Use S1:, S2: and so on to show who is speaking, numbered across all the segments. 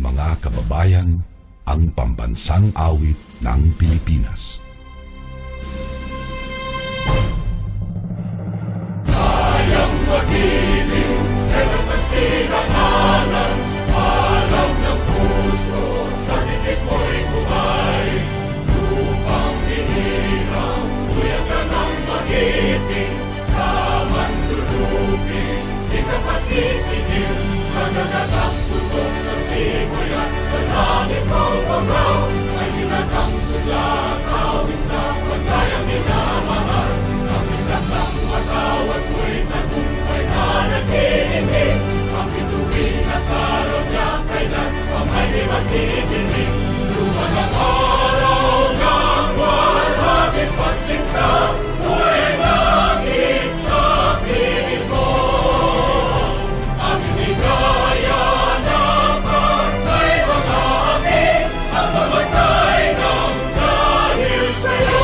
S1: mga kababayan, ang pambansang awit ng Pilipinas.
S2: Kayang magiliw, helas ng sinangalan, alam ng puso, sa titik mo'y buhay. Lupang hinirang, tuyag ka ng magiting, sa mandulupin, di ka pasisingil, sa nagatang tutok sa simoy at sa langit mong pagaw, ay hinatang tula, kawin sa pagkayang minamahal, ang isang ng matawad mo'y tagumpay na nag-iindig, ang bituin at araw niya kailan pa may di magdidinig. Luman ang araw ng walhagit pagsinta, buhay langit sa piling mo. Ang inigaya na pagkay mga aking, ang mamatay ng dahil sa'yo.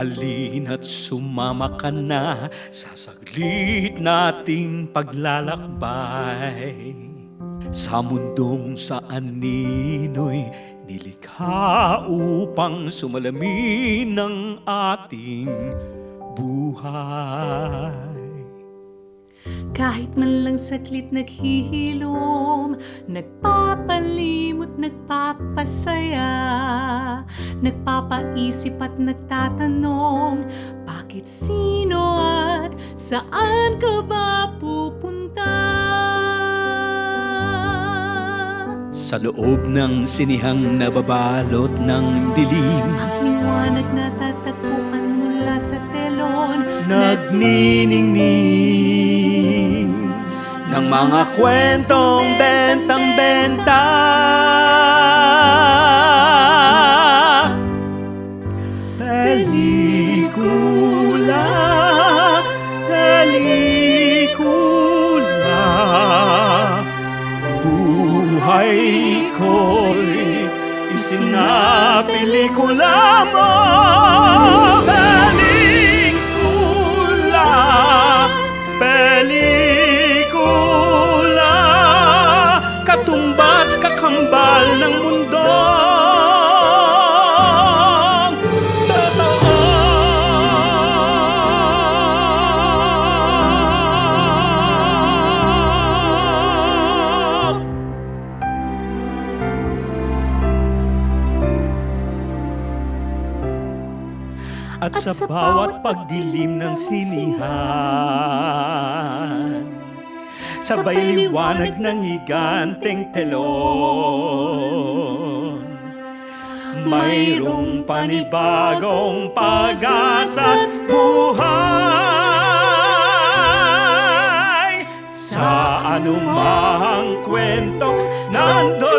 S3: Halina't sumama ka na sa saglit nating paglalakbay sa mundong saan nino'y nilikha upang sumalamin ng ating buhay.
S4: Kahit man lang saglit naghihilom, nagpapalimot, nagpapasaya, nagpapaisip at nagtatanong, bakit, sino at saan ka ba pupunta?
S3: Sa loob ng sinihang nababalot ng dilim,
S4: ang liwanag na tatagpuan mula sa telon,
S3: nagniningning ng mga kwentong bentang-benta. Pelikula, pelikula, buhay ko'y isinapelikula mo. Pelikula, katumbas kakambal ng mundo. At sa bawat pagdilim ng sinihan, sabay liwanag ng higanteng telon, mayroong panibagong pag-asa't buhay. Sa anumang kwento nandoon,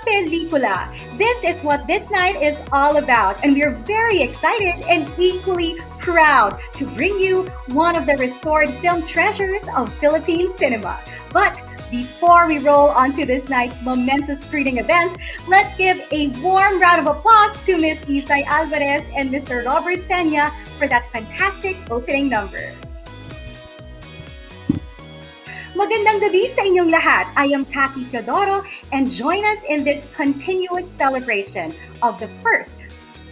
S5: Pelikula. This is what this night is all about, and we're very excited and equally proud to bring you one of the restored film treasures of Philippine cinema. But before we roll onto this night's momentous screening event, let's give a warm round of applause to Miss Isay Alvarez and Mr. Robert Seña for that fantastic opening number. Magandang gabi sa inyong lahat. I am Kakki Teodoro, and join us in this continuous celebration of the first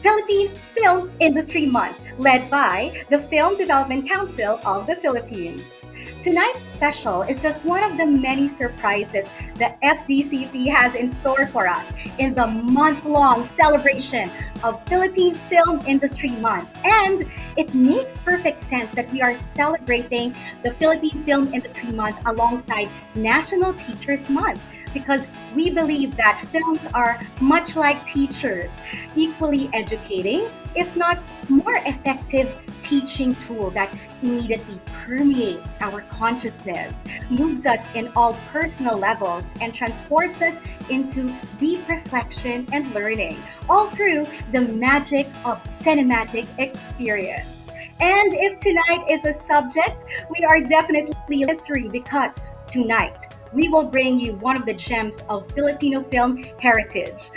S5: Philippine Film Industry Month, led by the Film Development Council of the Philippines. Tonight's special is just one of the many surprises the Fdcp has in store for us in the month-long celebration of Philippine Film Industry Month. And it makes perfect sense that we are celebrating the Philippine Film Industry Month alongside National Teachers Month, because we believe that films are much like teachers, equally educating, if not more effective teaching tool that immediately permeates our consciousness, moves us in all personal levels, and transports us into deep reflection and learning, all through the magic of cinematic experience. And if tonight is a subject, we are definitely history, because tonight we will bring you one of the gems of Filipino film heritage.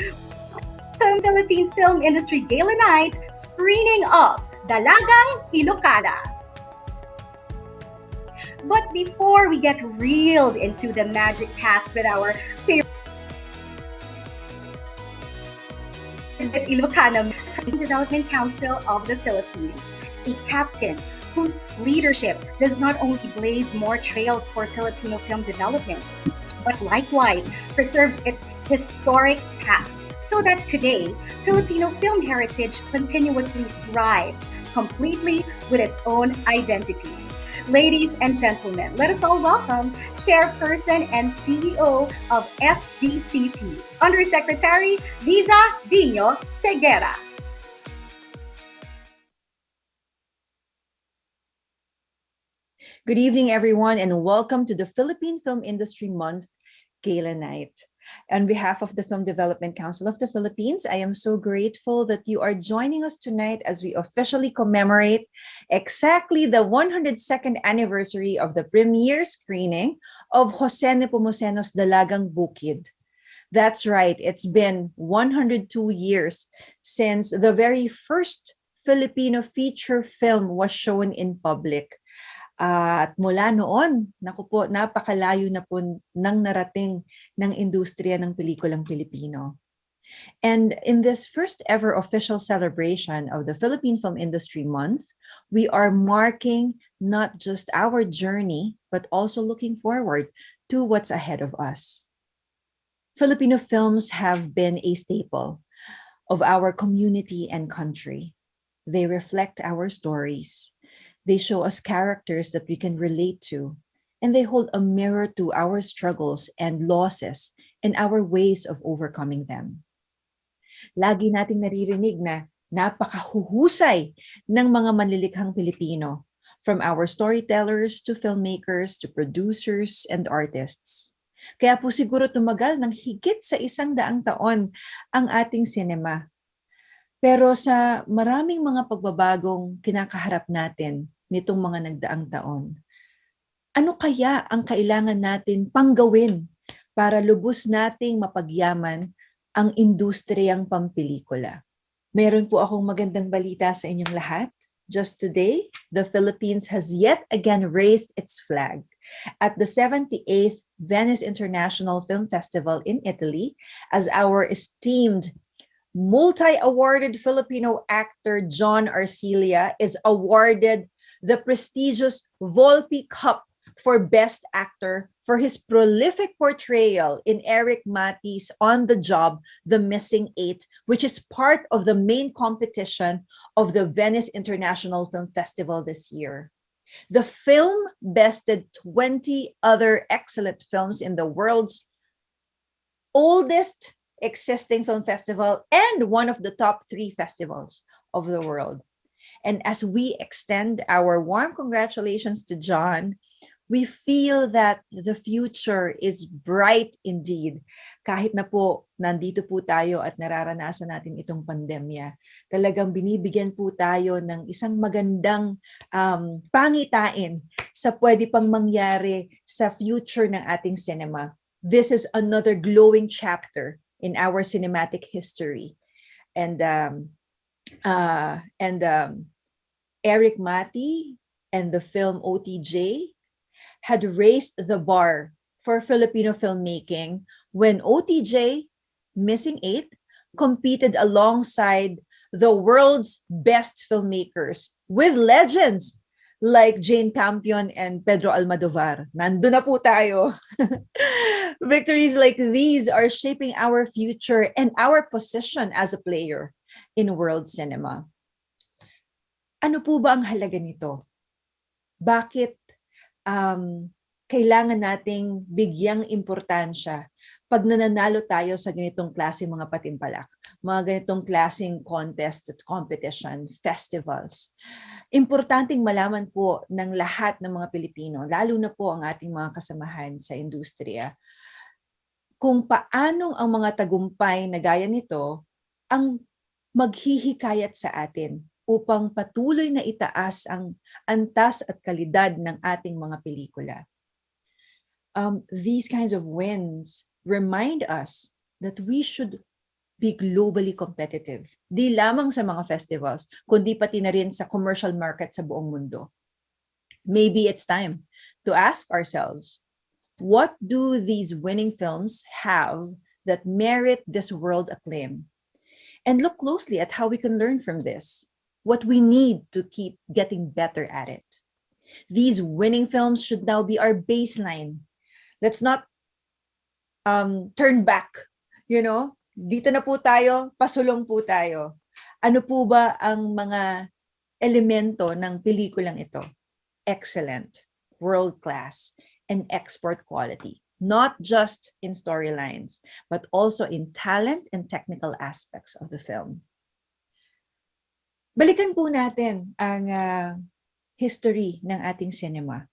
S5: The Philippine Film Industry Gala Night screening of Dalagang Ilocana. But before we get reeled into the magic past with our favorite Ilocana Development Council of the Philippines, a captain whose leadership does not only blaze more trails for Filipino film development, but likewise preserves its historic past so that today, Filipino film heritage continuously thrives completely with its own identity. Ladies and gentlemen, let us all welcome Chairperson and CEO of Fdcp, Undersecretary Liza Dino Seguera.
S6: Good evening, everyone, and welcome to the Philippine Film Industry Month Gala Night. On behalf of the Film Development Council of the Philippines, I am so grateful that you are joining us tonight as we officially commemorate exactly the 102nd anniversary of the premiere screening of Jose Nepomucenu's Dalagang Bukid. That's right, it's been 102 years since the very first Filipino feature film was shown in public. At mula noon, naku po, napakalayo na po nang narating ng industriya ng pelikulang Pilipino. And in this first ever official celebration of the Philippine Film Industry Month, we are marking not just our journey, but also looking forward to what's ahead of us. Filipino films have been a staple of our community and country. They reflect our stories. They show us characters that we can relate to, and they hold a mirror to our struggles and losses and our ways of overcoming them. Lagi nating naririnig na napakahuhusay ng mga manlilikhang Pilipino, from our storytellers to filmmakers to producers and artists. Kaya po siguro tumagal ng higit sa 100 taon ang ating sinema. Pero sa maraming mga pagbabagong kinakaharap natin nitong mga nagdaang taon, ano kaya ang kailangan natin panggawin para lubos nating mapagyaman ang industriyang pampelikula? Meron po akong magandang balita sa inyong lahat. Just today, the Philippines has yet again raised its flag at the 78th Venice International Film Festival in Italy as our esteemed multi-awarded Filipino actor John Arcilia is awarded the prestigious Volpi Cup for Best Actor for his prolific portrayal in Eric Mati's On the Job, The Missing Eight, which is part of the main competition of the Venice International Film Festival this year. The film bested 20 other excellent films in the world's oldest existing film festival and one of the top 3 festivals of the world. And as we extend our warm congratulations to John, we feel that the future is bright indeed. Kahit na po nandito po tayo at nararanasan natin itong pandemya, talagang binibigyan po tayo ng isang magandang pangitain sa pwede pang mangyari sa future ng ating cinema. This is another glowing chapter in our cinematic history. And Eric Mati and the film OTJ had raised the bar for Filipino filmmaking when OTJ, Missing Eight, competed alongside the world's best filmmakers with legends like Jane Campion and Pedro Almodovar. Nandun na po tayo. Victories like these are shaping our future and our position as a player in world cinema. Ano po ba ang halaga nito? Bakit kailangan nating bigyang importansya pag nananalo tayo sa ganitong klase mga patimpalak, mga ganitong klaseng contest at competition, festivals? Importanteng malaman po ng lahat ng mga Pilipino, lalo na po ang ating mga kasamahan sa industriya, kung paanong ang mga tagumpay na gaya nito ang maghihikayat sa atin upang patuloy na itaas ang antas at kalidad ng ating mga pelikula. These kinds of wins remind us that we should be globally competitive. Di lamang sa mga festivals, kundi pati na rin sa commercial market sa buong mundo. Maybe it's time to ask ourselves, what do these winning films have that merit this world acclaim? And look closely at how we can learn from this, what we need to keep getting better at it. These winning films should now be our baseline. Let's not turn back, dito na po tayo, pasulong po tayo. Ano po ba ang mga elemento ng pelikulang ito? Excellent, world-class, and export quality. Not just in storylines, but also in talent and technical aspects of the film. Balikan po natin ang history ng ating cinema.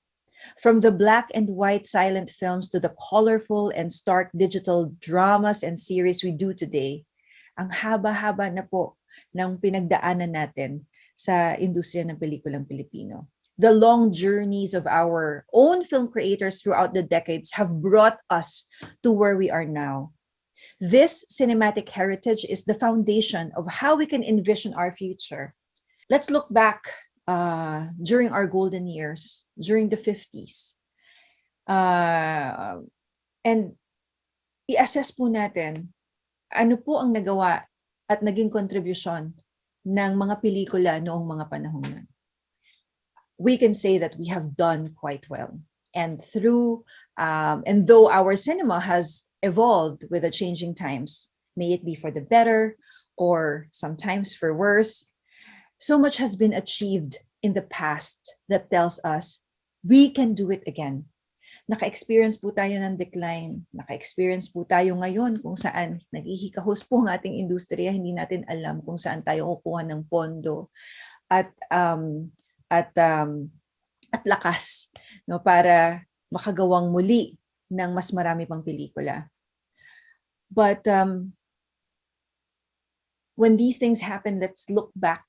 S6: From the black and white silent films to the colorful and stark digital dramas and series we do today, ang haba-haba na po ng pinagdaanan natin sa industriya ng pelikulang Pilipino. The long journeys of our own film creators throughout the decades have brought us to where we are now. This cinematic heritage is the foundation of how we can envision our future. Let's look back during our golden years, during the 50s. And i-assess po natin ano po ang nagawa at naging kontribusyon ng mga pelikula noong mga panahon yun. We can say that we have done quite well. And and though our cinema has evolved with the changing times, may it be for the better or sometimes for worse, so much has been achieved in the past that tells us we can do it again. Naka-experience po tayo ng decline. Naka-experience po tayo ngayon kung saan naghihikahos po ang ating industriya. Hindi natin alam kung saan tayo kukuha ng pondo at lakas para makagawang muli ng mas marami pang pelikula. But when these things happen, let's look back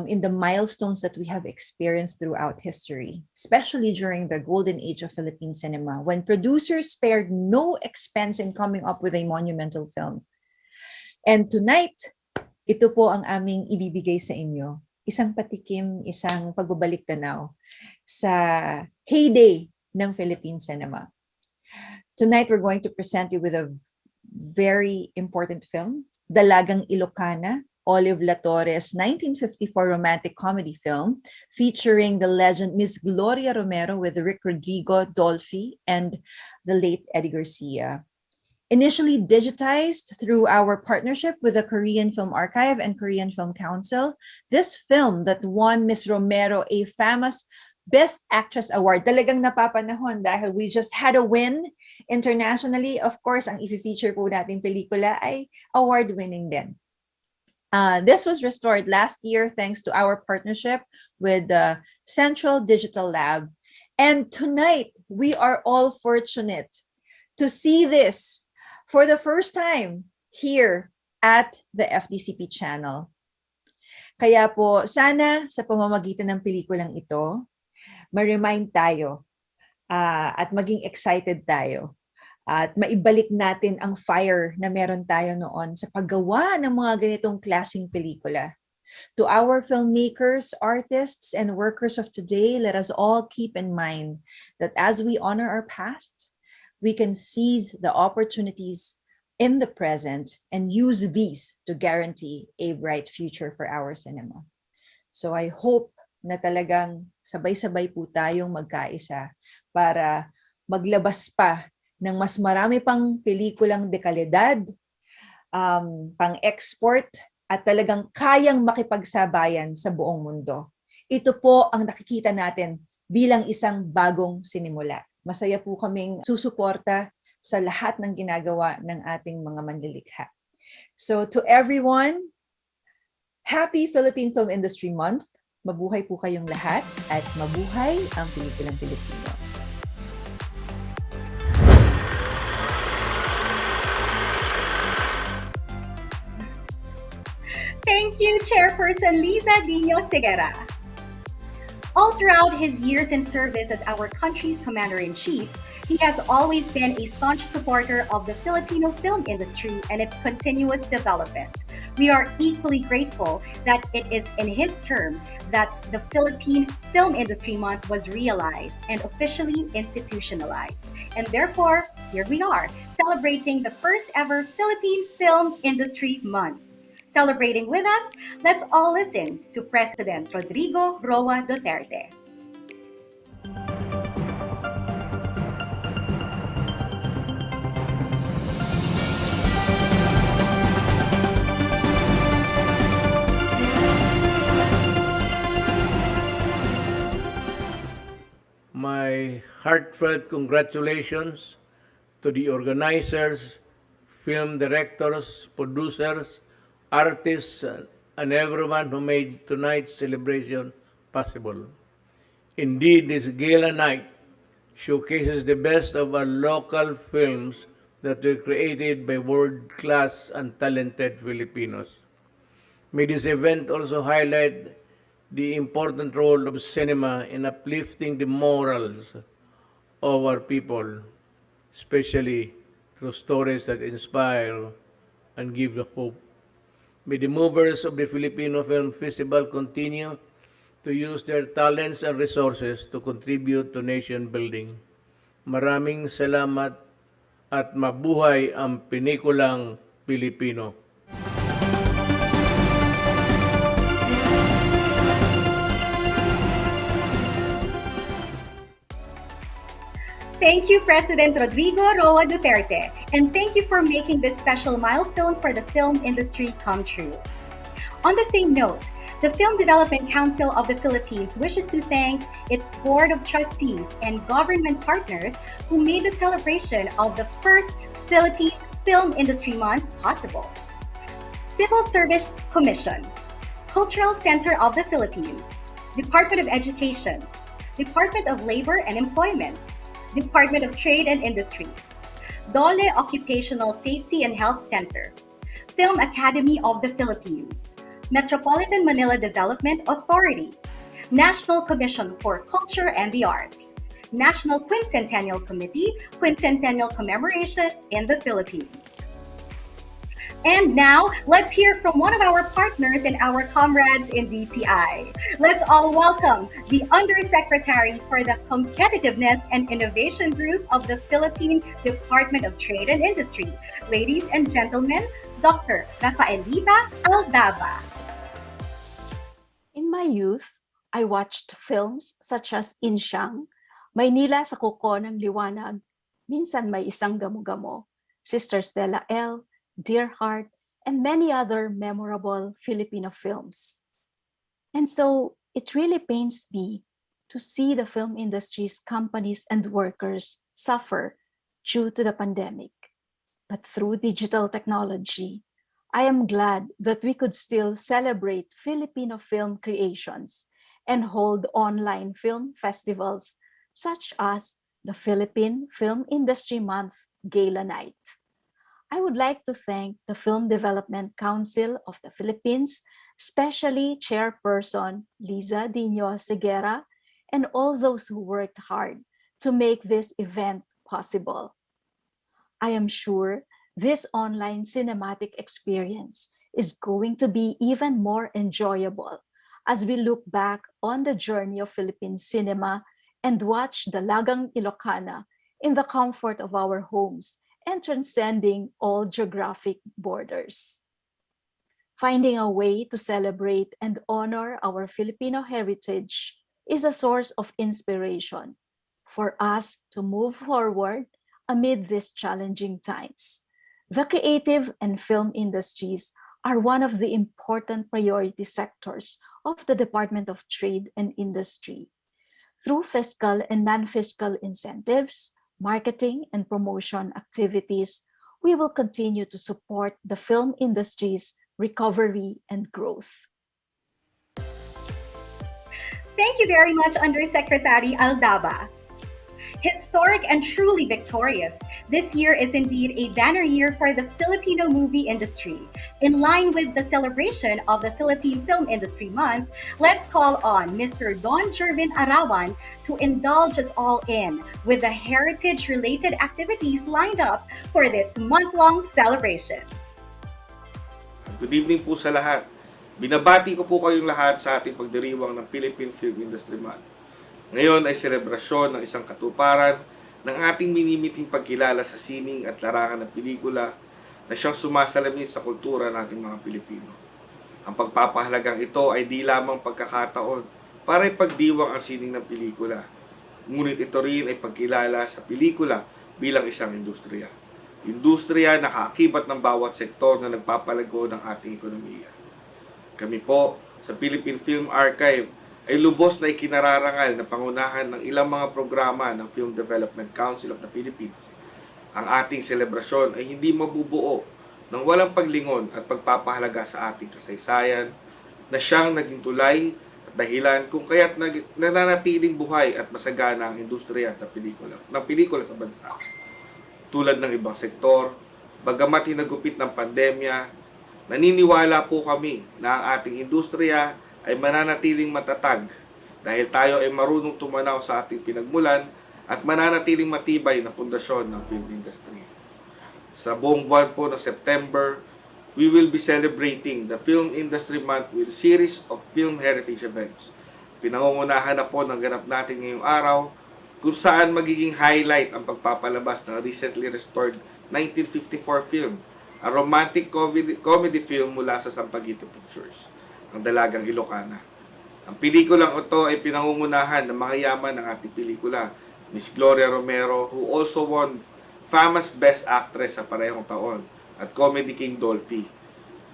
S6: in the milestones that we have experienced throughout history, especially during the golden age of Philippine cinema, when producers spared no expense in coming up with a monumental film. And tonight, ito po ang aming ibibigay sa inyo. Isang patikim, isang pagbabalik tanaw sa heyday ng Philippine cinema. Tonight, we're going to present you with a very important film, Dalagang Ilocana, Olive La Torre's 1954 romantic comedy film featuring the legend Miss Gloria Romero with Rick Rodrigo, Dolphy, and the late Eddie Garcia. Initially digitized through our partnership with the Korean Film Archive and Korean Film Council, this film that won Miss Romero a famous Best Actress Award. Talagang napapanahon dahil we just had a win internationally. Of course, ang i-feature po nating pelikula ay award-winning din. This was restored last year thanks to our partnership with the Central Digital Lab. And tonight, we are all fortunate to see this for the first time here at the Fdcp channel. Kaya po, sana sa pamamagitan ng pelikulang ito, ma-remind tayo at maging excited tayo. At maibalik natin ang fire na meron tayo noon sa paggawa ng mga ganitong klaseng pelikula. To our filmmakers, artists, and workers of today, let us all keep in mind that as we honor our past, we can seize the opportunities in the present and use these to guarantee a bright future for our cinema. So I hope na talagang sabay-sabay po tayong magkaisa para maglabas pa ng mas marami pang pelikulang de kalidad, pang-export, at talagang kayang makipagsabayan sa buong mundo. Ito po ang nakikita natin bilang isang bagong sinimula. Masaya po kaming susuporta sa lahat ng ginagawa ng ating mga manlilikha. So to everyone, happy Philippine Film Industry Month. Mabuhay po kayong lahat at mabuhay ang pelikulang Pilipino.
S5: Thank you, Chairperson Liza Dino Sigara. All throughout his years in service as our country's commander-in-chief, he has always been a staunch supporter of the Filipino film industry and its continuous development. We are equally grateful that it is in his term that the Philippine Film Industry Month was realized and officially institutionalized. And therefore, here we are, celebrating the first ever Philippine Film Industry Month. Celebrating with us, let's all listen to President Rodrigo Roa Duterte.
S7: My heartfelt congratulations to the organizers, film directors, producers, artists, and everyone who made tonight's celebration possible. Indeed, this gala night showcases the best of our local films that were created by world-class and talented Filipinos. May this event also highlight the important role of cinema in uplifting the morals of our people, especially through stories that inspire and give the hope. May the movers of the Filipino Film Festival continue to use their talents and resources to contribute to nation building. Maraming salamat at mabuhay ang pinikulang Pilipino.
S5: Thank you, President Rodrigo Roa Duterte, and thank you for making this special milestone for the film industry come true. On the same note, the Film Development Council of the Philippines wishes to thank its Board of Trustees and government partners who made the celebration of the first Philippine Film Industry Month possible. Civil Service Commission, Cultural Center of the Philippines, Department of Education, Department of Labor and Employment, Department of Trade and Industry, Dole Occupational Safety and Health Center, Film Academy of the Philippines, Metropolitan Manila Development Authority, National Commission for Culture and the Arts, National Quincentennial Committee, Quincentennial Commemoration in the Philippines. And now, let's hear from one of our partners and our comrades in DTI. Let's all welcome the Undersecretary for the Competitiveness and Innovation Group of the Philippine Department of Trade and Industry. Ladies and gentlemen, Dr. Rafaelita Aldaba.
S8: In my youth, I watched films such as Insyang, Maynila sa Kuko ng Liwanag, Minsan May Isang Gamo-Gamo, Sister Stella L., Dear Heart, and many other memorable Filipino films. And so it really pains me to see the film industry's companies and workers suffer due to the pandemic. But through digital technology, I am glad that we could still celebrate Filipino film creations and hold online film festivals such as the Philippine Film Industry Month Gala Night. I would like to thank the Film Development Council of the Philippines, especially Chairperson Liza Dino Segura, and all those who worked hard to make this event possible. I am sure this online cinematic experience is going to be even more enjoyable as we look back on the journey of Philippine cinema and watch Dalagang Ilocana in the comfort of our homes and transcending all geographic borders. Finding a way to celebrate and honor our Filipino heritage is a source of inspiration for us to move forward amid these challenging times. The creative and film industries are one of the important priority sectors of the Department of Trade and Industry. Through fiscal and non-fiscal incentives, marketing and promotion activities, we will continue to support the film industry's recovery and growth.
S5: Thank you very much, Undersecretary Aldaba. Historic and truly victorious, this year is indeed a banner year for the Filipino movie industry. In line with the celebration of the Philippine Film Industry Month, let's call on Mr. Don Jervin Arawan to indulge us all in with the heritage-related activities lined up for this month-long celebration.
S9: Good evening po sa lahat. Binabati ko po kayong lahat sa ating pagdiriwang ng Philippine Film Industry Month. Ngayon ay selebrasyon ng isang katuparan ng ating minimiting pagkilala sa sining at larangan ng pelikula na siyang sumasalamin sa kultura ng ating mga Pilipino. Ang pagpapahalagang ito ay di lamang pagkakataon para ipagdiwang ang sining ng pelikula, ngunit ito rin ay pagkilala sa pelikula bilang isang industriya. Industriya na kaakibat ng bawat sektor na nagpapalago ng ating ekonomiya. Kami po sa Philippine Film Archive ay lubos na ikinararangal na pangunahan ng ilang mga programa ng Film Development Council of the Philippines. Ang ating selebrasyon ay hindi mabubuo ng walang paglingon at pagpapahalaga sa ating kasaysayan na siyang naging tulay at dahilan kung kaya't nananatiling buhay at masagana ang industriya sa pelikula sa bansa. Tulad ng ibang sektor, bagamat hinagupit ng pandemya, naniniwala po kami na ang ating industriya ay mananatiling matatag dahil tayo ay marunong tumanaw sa ating pinagmulan at mananatiling matibay na pundasyon ng film industry. Sa buong buwan po ng September, we will be celebrating the Film Industry Month with a series of film heritage events. Pinangungunahan na po ng ganap natin ngayong araw kung saan magiging highlight ang pagpapalabas ng recently restored 1954 film, a romantic comedy film mula sa Sampaguita Pictures, ang Dalagang Ilocana. Ang pelikulang ito ay pinangungunahan ng mga yaman ng ating pelikula, Miss Gloria Romero, who also won famous Best Actress sa parehong taon, at Comedy King Dolphy.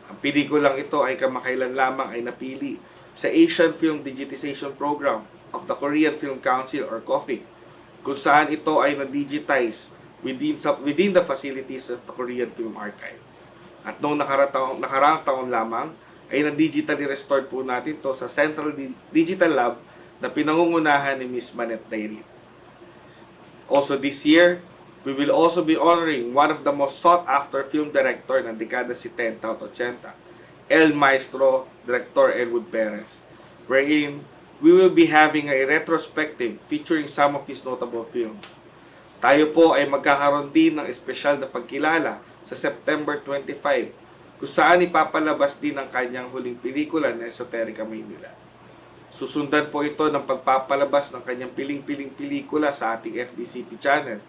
S9: Ang pelikulang ito ay kamakailan lamang ay napili sa Asian Film Digitization Program of the Korean Film Council or KOFIC, kung saan ito ay na-digitize within the facilities of the Korean Film Archive. At noong nakaraang taon lamang, ay na-digitally restored po natin to sa Central Digital Lab na pinangungunahan ni Ms. Manette Dairit. Also this year, we will also be honoring one of the most sought-after film director ng dekada 70 at 80, El Maestro, Director Elwood Perez, wherein we will be having a retrospective featuring some of his notable films. Tayo po ay magkakaroon din ng espesyal na pagkilala sa September 25, kung saan ipapalabas din ang kanyang huling pelikula na Esoterica Maynila. Susundan po ito ng pagpapalabas ng kanyang piling-piling pelikula sa ating Fdcp channel,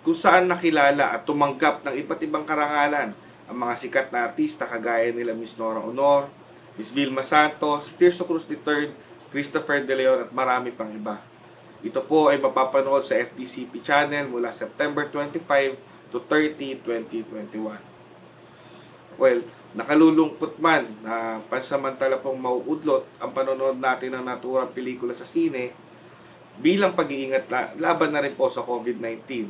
S9: kung saan nakilala at tumanggap ng iba't ibang karangalan ang mga sikat na artista kagaya nila Miss Nora Honor, Miss Vilma Santos, Tirso Cruz III, Christopher De Leon at marami pang iba. Ito po ay mapapanood sa Fdcp channel mula September 25 to 30, 2021. Well, nakalulungkot man na pansamantala pong mauudlot ang panonood natin ng naturang pelikula sa sine bilang pag-iingat laban na rin po sa COVID-19.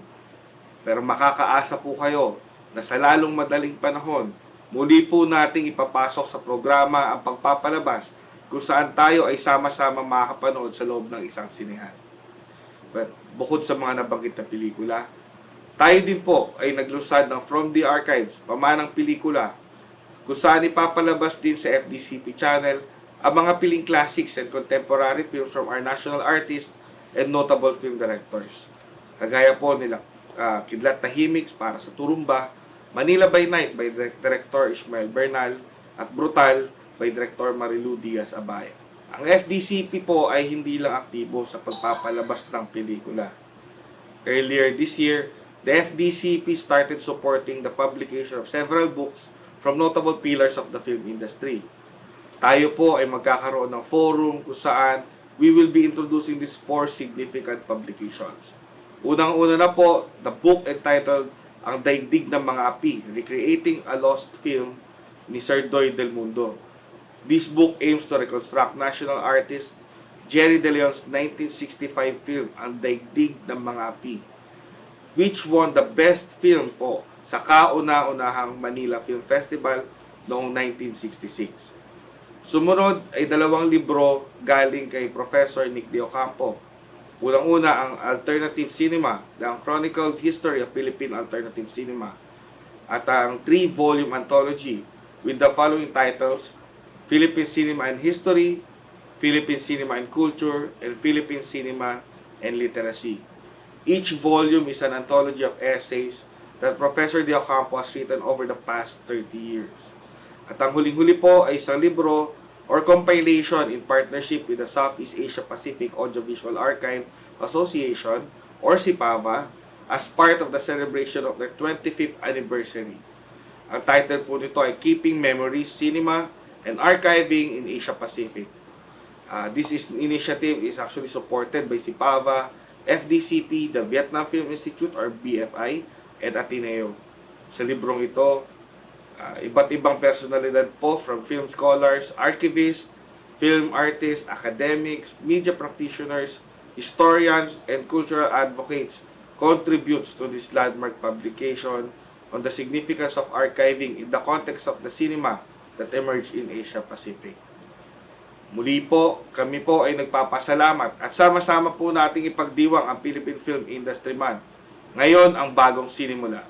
S9: Pero makakaasa po kayo na sa lalong madaling panahon, muli po nating ipapasok sa programa ang pagpapalabas kung saan tayo ay sama-sama makakapanood sa loob ng isang sinehan. But bukod sa mga nabanggit na pelikula, tayo din po ay naglusad ng From the Archives, pamanang pelikula, kung saan ipapalabas din sa Fdcp channel ang mga piling classics and contemporary films from our national artists and notable film directors. Kagaya po nila Kidlat Tahimik para sa Turumba, Manila by Night by Director Ismael Bernal, at Brutal by Director Marilu Diaz-Abay. Ang Fdcp po ay hindi lang aktibo sa pagpapalabas ng pelikula. Earlier this year, the Fdcp started supporting the publication of several books from notable pillars of the film industry. Tayo po ay magkakaroon ng forum kung saan we will be introducing these 4 significant publications. Unang-una na po, the book entitled Ang Daigdig ng Mga Api, Recreating a Lost Film ni Sir Doy Del Mundo. This book aims to reconstruct national artist Jerry De Leon's 1965 film, Ang Daigdig ng Mga Api, which won the best film po sa kauna-unahang Manila Film Festival noong 1966. Sumunod ay 2 libro galing kay Professor Nick De Ocampo, Unang-una ang Alternative Cinema, The Chronicled History of Philippine Alternative Cinema, at ang 3-volume anthology with the following titles: Philippine Cinema and History, Philippine Cinema and Culture, and Philippine Cinema and Literacy. Each volume is an anthology of essays that Professor De Ocampo has written over the past 30 years. At ang huling-huli po ay isang libro or compilation in partnership with the Southeast Asia Pacific Audiovisual Archive Association or SIPAVA as part of the celebration of their 25th anniversary. Ang title po nito ay Keeping Memories, Cinema and Archiving in Asia Pacific. This initiative is actually supported by SIPAVA, Fdcp, the Vietnam Film Institute or BFI, and Ateneo. Sa librong ito, iba't ibang personalidad po from film scholars, archivists, film artists, academics, media practitioners, historians, and cultural advocates contributes to this landmark publication on the significance of archiving in the context of the cinema that emerged in Asia Pacific. Muli po, kami po ay nagpapasalamat at sama-sama po nating ipagdiwang ang Philippine Film Industry Month. Ngayon ang bagong sinimula.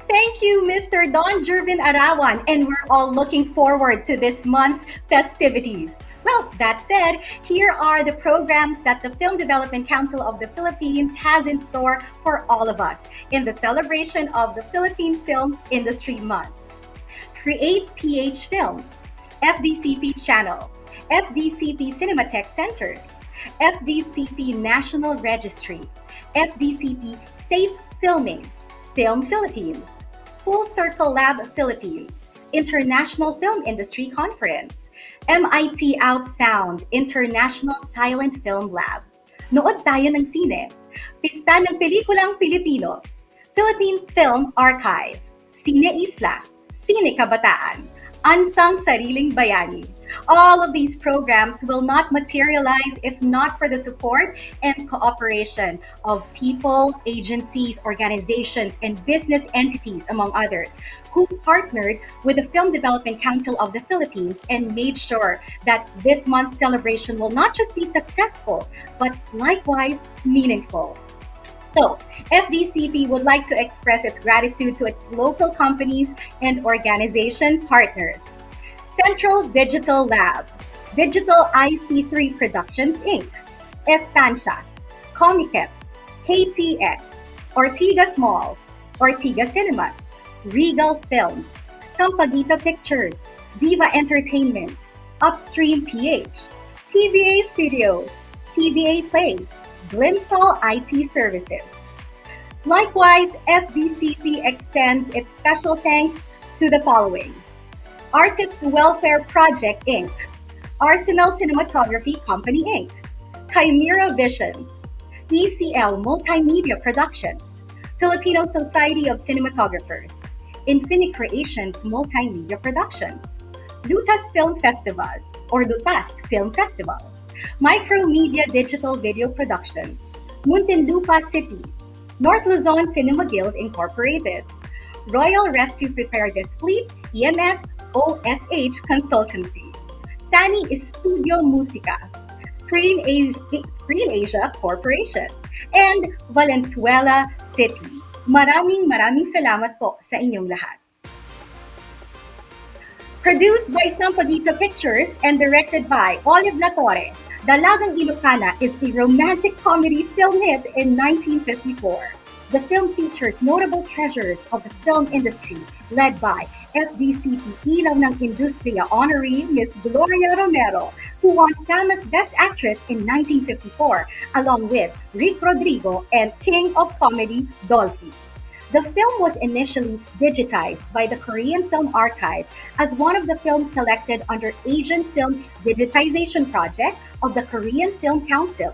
S5: Thank you, Mr. Don Jervin Arawan, and we're all looking forward to this month's festivities. Well, that said, here are the programs that the Film Development Council of the Philippines has in store for all of us in the celebration of the Philippine Film Industry Month. Create PH Films, FDCP Channel, FDCP Cinematheque Centers, FDCP National Registry, FDCP Safe Filming, Film Philippines, Full Circle Lab Philippines, International Film Industry Conference, MIT Outsound International Silent Film Lab, Nood Tayo ng Sine, Pista ng Pelikulang Pilipino, Philippine Film Archive, Cine Isla, Cine Kabataan, Unsung Sariling Bayani. All of these programs will not materialize if not for the support and cooperation of people, agencies, organizations, and business entities, among others, who partnered with the Film Development Council of the Philippines and made sure that this month's celebration will not just be successful, but likewise meaningful. So, FDCP would like to express its gratitude to its local companies and organization partners. Central Digital Lab, Digital IC3 Productions Inc., Estancia, Comicep, KTX, Ortigas Malls, Ortigas Cinemas, Regal Films, Sampaguita Pictures, Viva Entertainment, Upstream PH, TVA Studios, TVA Play, Glimsol IT Services. Likewise, FDCP extends its special thanks to the following: Artist Welfare Project, Inc., Arsenal Cinematography Company, Inc., Chimera Visions, ECL Multimedia Productions, Filipino Society of Cinematographers, Infinite Creations Multimedia Productions, Lutas Film Festival, or Lutas Film Festival, Micromedia Digital Video Productions, Muntinlupa City, North Luzon Cinema Guild Incorporated, Royal Rescue Preparedness Fleet, EMS, OSH Consultancy, Sani Studio Musica, Screen Asia Corporation, and Valenzuela City. Maraming salamat po sa inyong lahat. Produced by Sampaguita Pictures and directed by Olive La Torre, Dalagang Ilocana is a romantic comedy film hit in 1954. The film features notable treasures of the film industry led by FDCP Ilaw ng Industriya honoree Ms. Gloria Romero, who won FAMA's Best Actress in 1954, along with Rick Rodrigo and King of Comedy Dolphy. The film was initially digitized by the Korean Film Archive as one of the films selected under Asian Film Digitization Project of the Korean Film Council.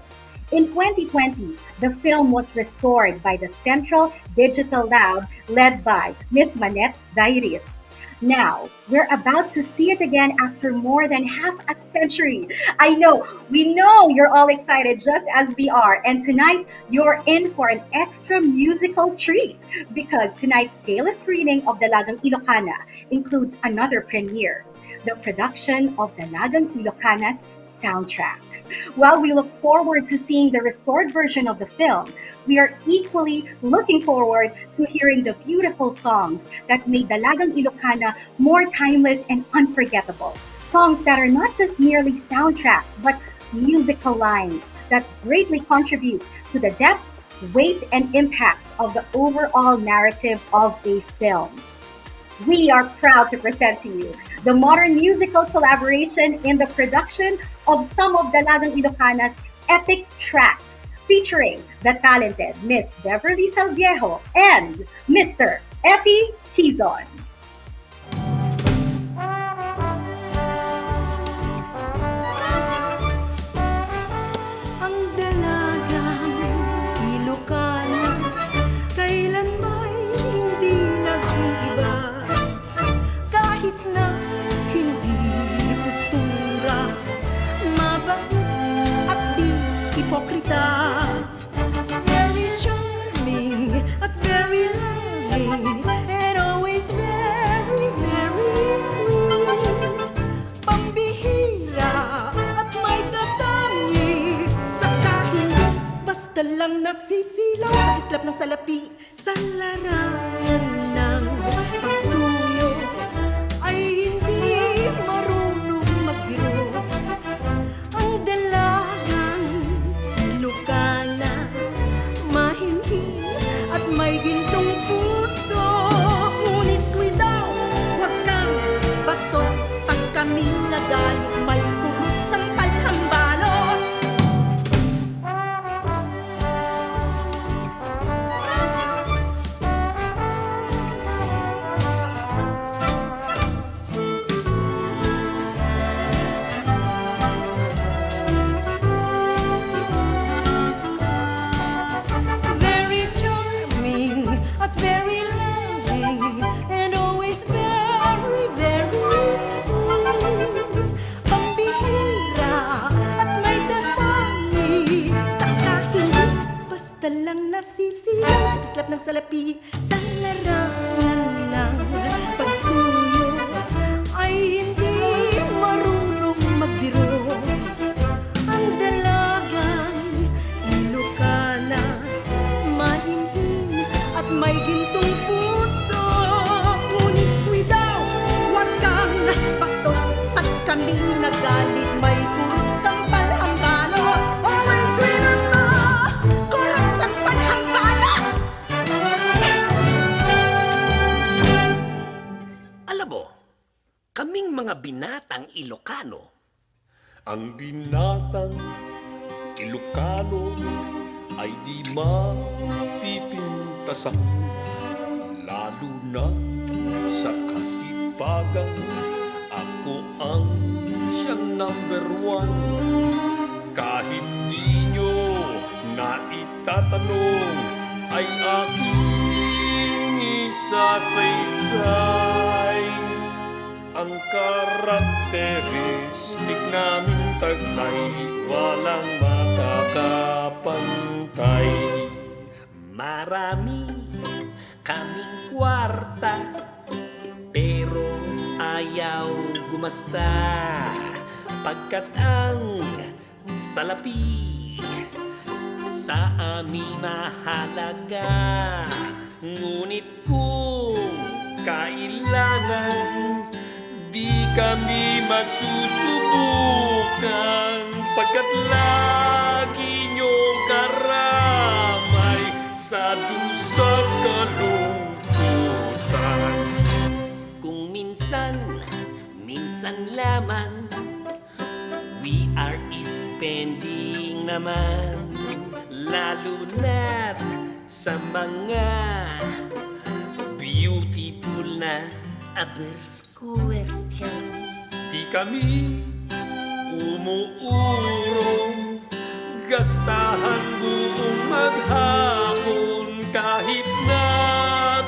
S5: In 2020, the film was restored by the Central Digital Lab led by Ms. Manette Dairit. Now, we're about to see it again after more than half a century. We know you're all excited just as we are. And tonight, you're in for an extra musical treat because tonight's gala screening of Dalagang Ilocana includes another premiere. the production of Dalagang Ilocana's soundtrack. While we look forward to seeing the restored version of the film, we are equally looking forward to hearing the beautiful songs that made Dalagang Ilocana more timeless and unforgettable. Songs that are not just merely soundtracks, but musical lines that greatly contribute to the depth, weight, and impact of the overall narrative of a film. We are proud to present to you the modern musical collaboration in the production of some of Dalagang Ilocana's epic tracks, featuring the talented Miss Beverly Salviejo and Mr. Epi Quizon.
S4: Ang Dalagang Ilocana, kailan may hindi nag-iiba. Kahit na hindi postura, mabait at di hipokrita. Very charming at very loving, and always very, very sweet. Pambihira at may tatangi, saka hindi basta lang nasisilaw sa islap ng salapi. Sa larangan ng pagsuyo ay hindi marunong magbiro. Ang Dalagang Ilocana, mahinhin at may gintong puso. Ngunit daw, huwag kang bastos. Pag kami nagalit, may kurot sampal ang balos. Very charming at very loving, and always very, very sweet. Pambihira at may tatangi, saka hindi basta lang nasisilaw sa islap ng salapi. Sa larangan ng pagsuyo ay hindi marunong magbiro. Ang Dalagang Ilocana, mahinhin at may gintong puso. Ngunit daw, huwag kang bastos. Pag kami nagalit, may kurot sampal ang balos. Always remember, kurot sampal ang balos.
S10: Alam mo, kaming mga binatang Ilocano,
S2: Ang binatang Ilocano ay di mapipintasan, lalo na sa kasipagan. Ako ang siyang number one. Kahit di nyo na itatanong, ay aking isasaysay. Ang karakteristik namin tagay, walang makakapantay.
S10: marami kaming kwarta, pero ayaw gumasta, pagkat ang salapi sa amin mahalaga. Ngunit kung kailangan, di kami masusubukan, pagkat lagi niyong karamay sa dusat kalungkutan. Kung minsan lamang we are spending naman, lalo na't sa mga beautiful na abers question. Di kami umuurong, gastahan buong maghapon, kahit na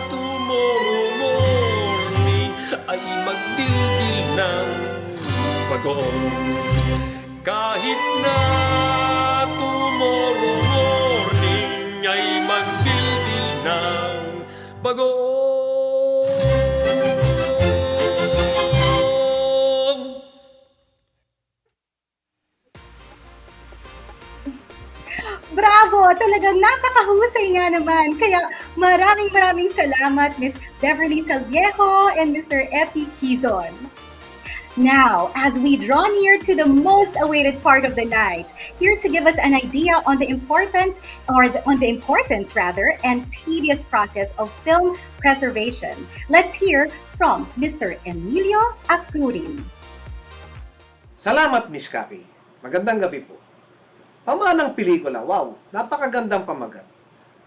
S10: tomorrow morning ay magdildil ng bagoong. Kahit na tomorrow morning ay magdildil ng bagoong.
S5: Bravo! Talagang napakahusay nga naman. Kaya maraming salamat, Miss Beverly Salviejo and Mr. Epi Quizon. Now, as we draw near to the most awaited part of the night, here to give us an idea on the importance rather, and tedious process of film preservation, let's hear from Mr. Emilio Acurin.
S11: Salamat, Miss Kakki. Magandang gabi po. Pamanang pelikula, wow, napakagandang pamagat.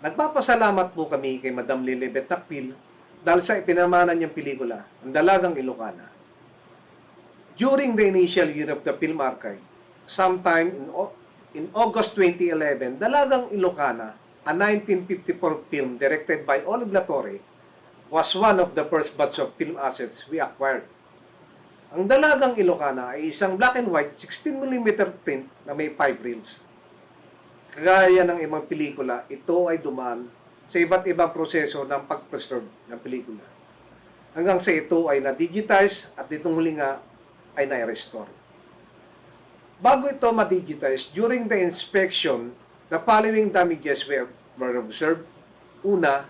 S11: Nagpapasalamat po kami kay Madam Lilibet Takpil dahil sa ipinamana niyang pelikula, Ang Dalagang Ilocana. During the initial year of the Film Archive, sometime in August 2011, Dalagang Ilocana, a 1954 film directed by Olive La Torre, was one of the first batch of film assets we acquired. Ang Dalagang Ilocana ay isang black and white 16mm print na may 5 reels. Kagaya ng ibang pelikula, ito ay dumaan sa iba't ibang proseso ng pag-preserve ng pelikula. Hanggang sa ito ay na-digitize at itong huli nga ay na-restore. Bago ito ma-digitize, during the inspection, the following damages were observed. Una,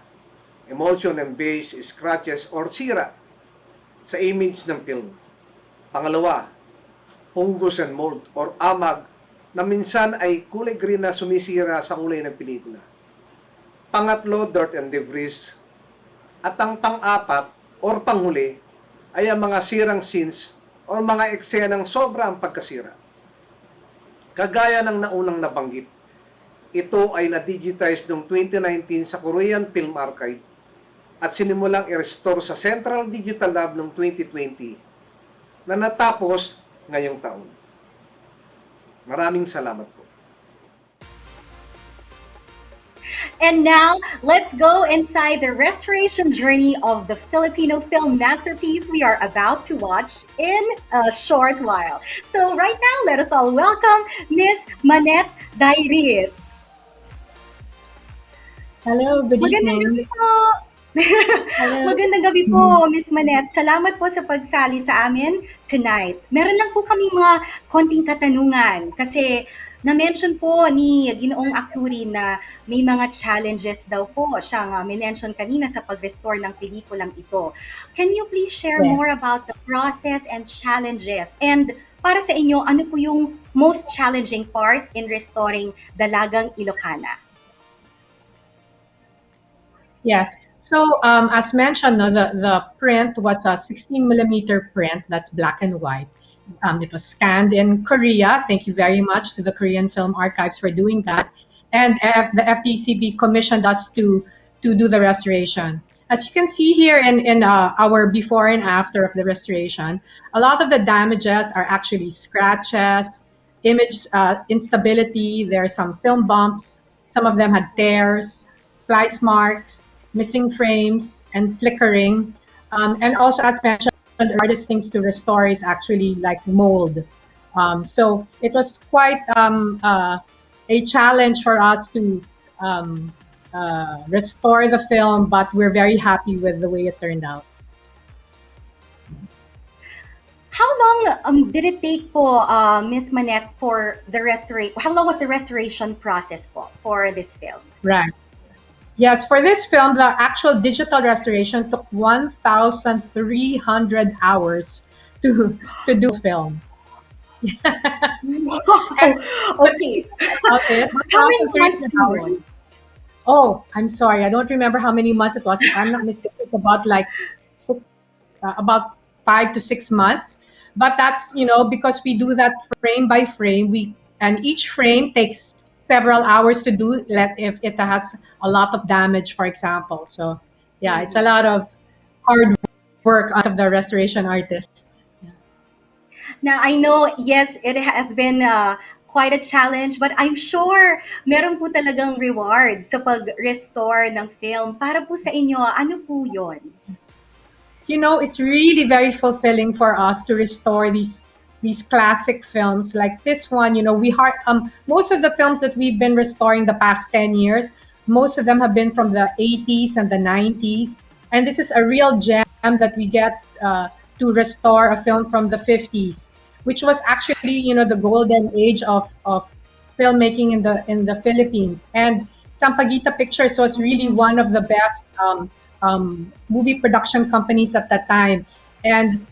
S11: emulsion and base, scratches, or sira sa image ng film. Pangalawa, fungus and mold or amag na minsan ay kulay green na sumisira sa kulay ng pelikula. Pangatlo, dirt and debris. At ang pang-apat or panghuli ay ang mga sirang scenes o mga eksenang sobra ang pagkasira. Kagaya ng naunang nabanggit, ito ay na-digitize noong 2019 sa Korean Film Archive at sinimulang i-restore sa Central Digital Lab noong 2020 na natapos ngayong taon. Maraming salamat po.
S5: And now, let's go inside the restoration journey of the Filipino film masterpiece we are about to watch in a short while. So right now, let us all welcome Miss Manette Dairit.
S12: Hello, good
S5: Magandang gabi
S12: evening.
S5: po. Magandang gabi po, Miss Manette. Salamat po sa pagsali sa amin tonight. Meron lang po kaming mga konting katanungan kasi na-mention po ni Ginoong Akuri na may mga challenges daw po siyang minention kanina sa pag-restore ng pelikulang ito. Can you please share
S12: Yes.
S5: more about the process and challenges? And para sa inyo, ano po yung most challenging part in restoring Dalagang Ilocana?
S12: Yes. So, as mentioned, no, the print was a 16mm print, that's black and white. It was scanned in Korea. Thank you very much to the Korean Film Archives for doing that. And the Fdcp commissioned us to do the restoration. As you can see here in our before and after of the restoration, a lot of the damages are actually scratches, image instability. There are some film bumps. Some of them had tears, splice marks, missing frames, and flickering. And also, as mentioned, the hardest things to restore is actually like mold. So it was quite a challenge for us to restore the film, but we're very happy with the way it turned out.
S5: How long did it take po, Miss Manette, for the restoration? How long was the restoration process po for this film?
S12: Right. Yes, for this film, the actual digital restoration took 1,300 hours to do film.
S5: Okay.
S12: Okay.
S5: How many months
S12: 1,300 hours. Oh, I'm sorry. I don't remember how many months it was. If I'm not mistaken, it's about like about 5 to 6 months. But that's, because we do that frame by frame, and each frame takes several hours to do if it has a lot of damage, for example. So yeah, it's a lot of hard work out of the restoration artists.
S5: Now, I know, yes, it has been quite a challenge, but I'm sure meron po talagang rewards sa pag-restore ng film. Para po sa inyo, ano po yun?
S12: It's really very fulfilling for us to restore these classic films like this one. Most of the films that we've been restoring the past 10 years, most of them have been from the 80s and the 90s. And this is a real gem that we get to restore a film from the 50s, which was actually, the golden age of filmmaking in the Philippines. And Sampaguita Pictures was really one of the best movie production companies at that time. And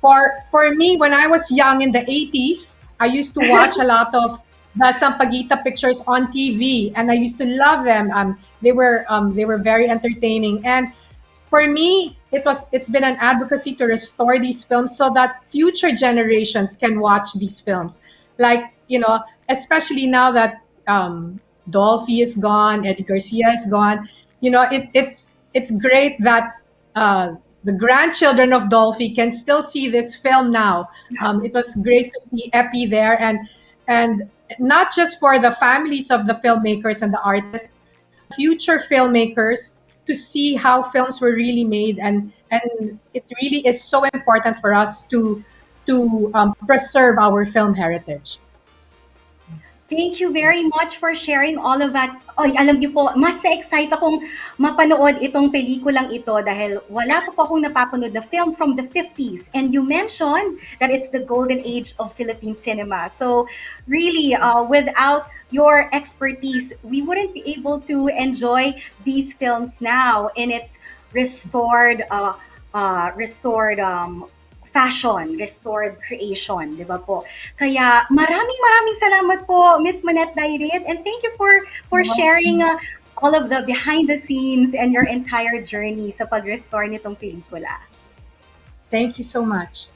S12: for me, when I was young in the 80s, I used to watch a lot of the Sampaguita Pictures on TV, and I used to love them. They were very entertaining, and for me, it's been an advocacy to restore these films so that future generations can watch these films. Like, especially now that Dolphy is gone, Eddie Garcia is gone. It's great that the grandchildren of Dolphy can still see this film now. It was great to see Epi there, and not just for the families of the filmmakers and the artists, future filmmakers, to see how films were really made, and it really is so important for us to preserve our film heritage.
S5: Thank you very much for sharing all of that. Oy, alam niyo po, mas na-excite akong mapanood itong pelikulang ito dahil wala pa po akong napapanood na film from the 50s. And you mentioned that it's the golden age of Philippine cinema. So really, without your expertise, we wouldn't be able to enjoy these films now in its restored fashion, restored creation, di ba po? Kaya maraming salamat po, Miss Manette Dairit, and thank you for sharing all of the behind the scenes and your entire journey sa pag-restore nitong pelikula.
S12: Thank you so much.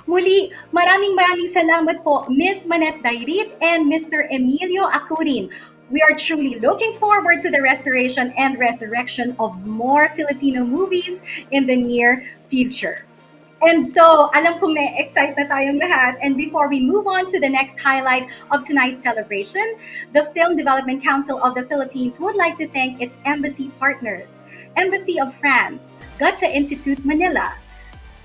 S5: Muli, maraming salamat po, Miss Manette Dairit and Mr. Emilio Acurin. We are truly looking forward to the restoration and resurrection of more Filipino movies in the near future. And so, alam kong na-excite na tayong lahat. And before we move on to the next highlight of tonight's celebration, the Film Development Council of the Philippines would like to thank its embassy partners, Embassy of France, Goethe Institute Manila,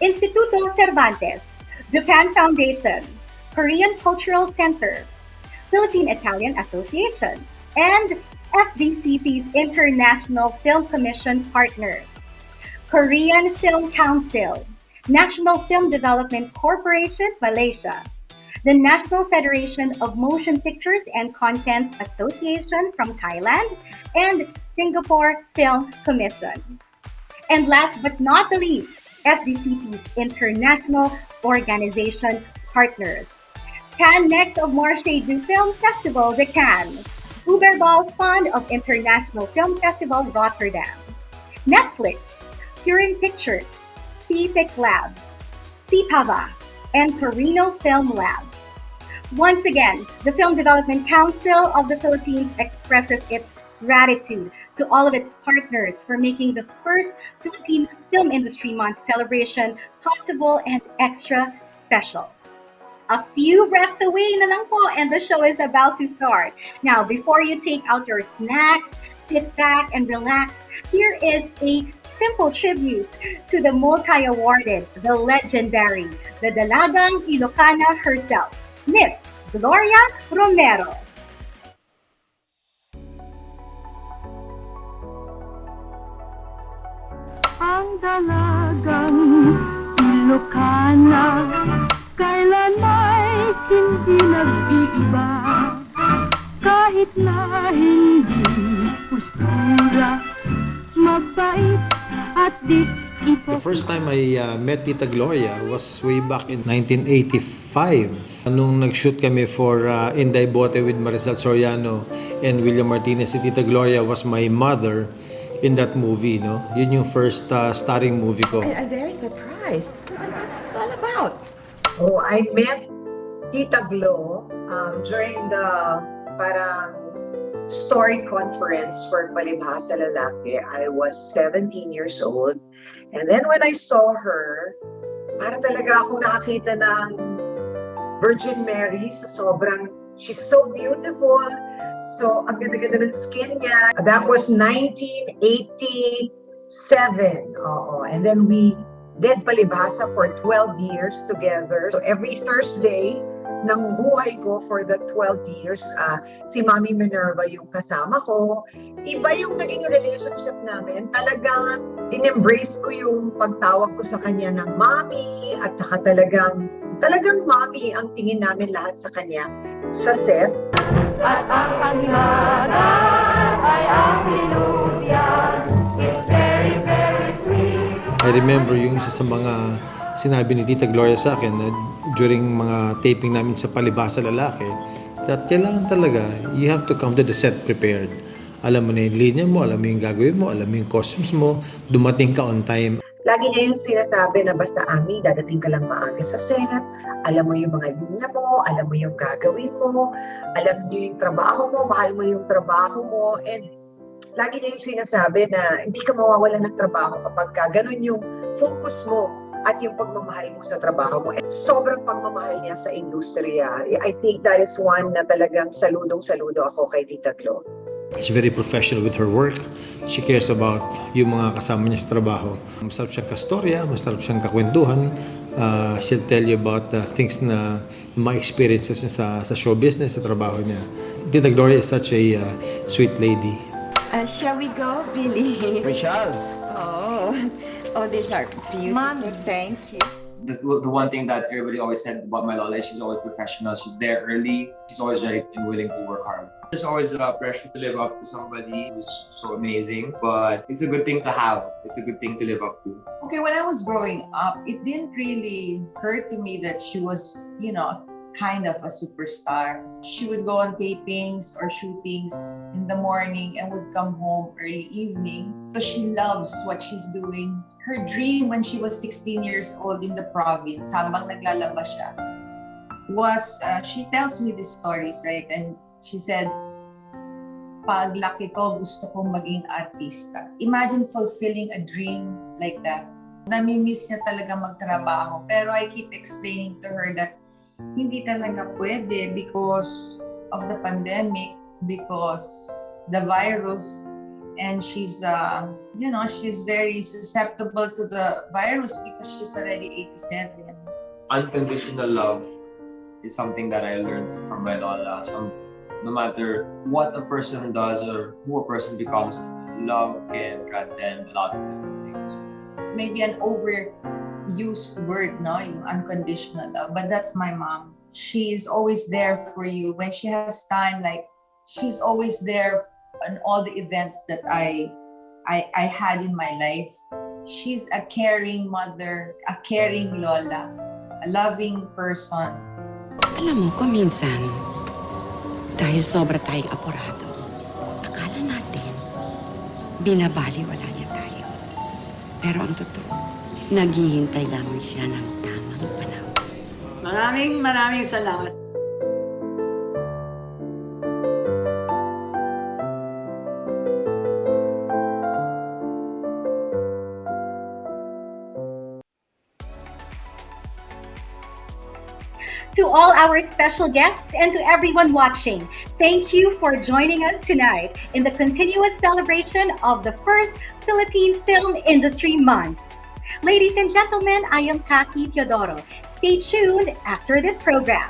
S5: Instituto Cervantes, Japan Foundation, Korean Cultural Center, Philippine Italian Association, and Fdcp's International Film Commission partners, Korean Film Council, National Film Development Corporation, Malaysia, the National Federation of Motion Pictures and Contents Association from Thailand, and Singapore Film Commission. And last but not the least, Fdcp's International Organization partners, Cannes Next of Marché du Film Festival de Cannes, Uberbals Fund of International Film Festival Rotterdam, Netflix, Purin Pictures, CPIC Lab, CPAVA, and Torino Film Lab. Once again, the Film Development Council of the Philippines expresses its gratitude to all of its partners for making the first Philippine Film Industry Month celebration possible and extra special. A few breaths away na lang po and the show is about to start. Now, before you take out your snacks, sit back and relax, here is a simple tribute to the multi-awarded, the legendary, the Dalagang Ilocana herself, Miss Gloria Romero.
S13: Ang Dalagang Ilocana kailan ay hindi nag-iiba, kahit na hindi postura, mabait at di
S14: The first time I met Tita Gloria was way back in 1985. Nung nag-shoot kami for Inday Bote with Maricel Soriano and William Martinez, si Tita Gloria was my mother in that movie, no? Yun yung first starring movie ko.
S15: I'm very surprised. What's it all about?
S16: Oh, I met Tita Glo during the parang story conference for Palibhasa Lalaki. I was 17 years old. And then when I saw her, para talaga ako nakakita ng Virgin Mary sa sobrang, she's so beautiful. So, ang ganda-ganda ng skin niya. That was 1987. Oo. And then we did Palibhasa for 12 years together. So, every Thursday ng buhay ko for the 12 years, si Mami Minerva yung kasama ko. Iba yung naging relationship namin. Talagang in-embrace ko yung pagtawag ko sa kanya ng Mami at saka talagang Talagang mommy ang tingin namin lahat sa kanya sa set.
S13: At ang paglala ay ang melodya. It's very, very sweet.
S14: I remember yung isa sa mga sinabi ni Tita Gloria sa akin na during mga taping namin sa Palibhasa Lalaki, that kailangan talaga, you have to come to the set prepared. Alam mo na yung linya mo, alam mo yung gagawin mo, alam mo yung costumes mo, dumating ka on time.
S16: Lagi niya yung sinasabi na basta Ami, dadating ka lang maaga sa set, alam mo yung mga linya mo, alam mo yung gagawin mo, alam niyo yung trabaho mo, mahal mo yung trabaho mo, and lagi niya yung sinasabi na hindi ka mawawalan ng trabaho kapag ganun yung focus mo at yung pagmamahal mo sa trabaho mo. And sobrang pagmamahal niya sa industriya. I think that is one na talagang saludong-saludo ako kay Tita Glo.
S14: She's very professional with her work. She cares about yung mga kasama niya sa trabaho. Masarap siyang kastorya, masarap siyang kakwentuhan. She'll tell you about things na mga experiences niya sa show business, sa trabaho niya. Tita Gloria is such a sweet lady.
S15: Shall we go, Billy?
S17: Michelle!
S15: Oh, these are beautiful.
S8: Mommy.
S15: Thank you.
S17: The one thing that everybody always said about my Lola is she's always professional. She's there early. She's always ready and willing to work hard. There's always pressure to live up to somebody who's so amazing, but it's a good thing to have. It's a good thing to live up to.
S15: Okay, when I was growing up, it didn't really occur to me that she was, kind of a superstar. She would go on tapings or shootings in the morning and would come home early evening because she loves what she's doing. Her dream when she was 16 years old in the province, habang naglalaba siya, was, she tells me these stories, right? And she said, pag laki ko, gusto kong maging artista. Imagine fulfilling a dream like that. Nami-miss niya talaga magtrabaho. Pero I keep explaining to her that hindi talaga pwede because of the pandemic, because the virus, and she's very susceptible to the virus because she's already 87.
S17: Unconditional love is something that I learned from my Lola. No matter what a person does or who a person becomes, love can transcend a lot of different things.
S15: Maybe an overused word, no? Yung unconditional love. But that's my mom. She's always there for you. When she has time, like, she's always there on all the events that I had in my life. She's a caring mother, a caring lola, a loving person.
S18: Alam mo, kuminsan, dahil sobra tayong apurado, akala natin, binabaliwala niya tayo. Pero ang totoo, naghihintay lamang siya ng tamang panahon.
S19: Maraming salamat.
S5: To all our special guests and to everyone watching, thank you for joining us tonight in the continuous celebration of the first Philippine Film Industry Month. Ladies and gentlemen, I am Kakki Teodoro. Stay tuned after this program.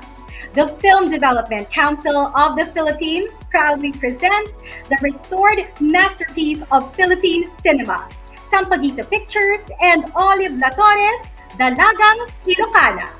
S5: The Film Development Council of the Philippines proudly presents the restored masterpiece of Philippine cinema, Sampaguita Pictures and Olive La Torre's Dalagang Ilocana.